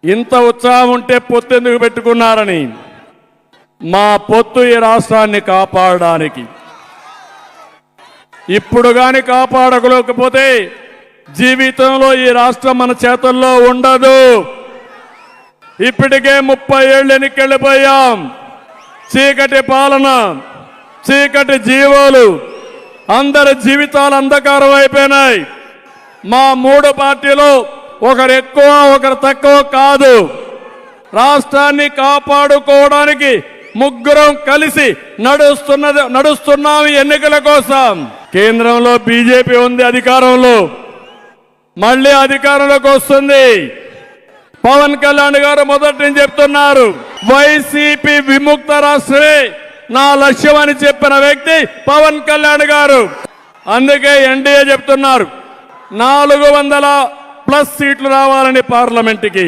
ఇంత ఉత్సాహం ఉంటే పొత్తు ఎందుకు పెట్టుకున్నారని. మా పొత్తు ఈ రాష్ట్రాన్ని కాపాడడానికి. ఇప్పుడు గాని కాపాడలేకపోతే జీవితంలో ఈ రాష్ట్రం మన చేతుల్లో ఉండదు. ఇప్పటికే 30 ఏళ్ళు ఎన్నికెళ్ళిపోయాం. చీకటి పాలన, చీకటి జీవాలు, అందరి జీవితాలు అంధకారం అయిపోయినాయి. మా 3 పార్టీలు ఒకరు ఎక్కువ ఒకరు తక్కువ కాదు. రాష్ట్రాన్ని కాపాడుకోవడానికి ముగ్గురం కలిసి నడుస్తున్నాం ఎన్నికల కోసం. కేంద్రంలో బీజేపీ ఉంది అధికారంలో, మళ్ళీ అధికారంలోకి వస్తుంది. పవన్ కళ్యాణ్ గారు మొదటి నుంచి చెప్తున్నారు, వైసీపీ విముక్త రాష్ట్రమే నా లక్ష్యం అని చెప్పిన వ్యక్తి పవన్ కళ్యాణ్ గారు. అందుకే ఎన్డీఏ చెప్తున్నారు 400+ సీట్లు రావాలని పార్లమెంటుకి.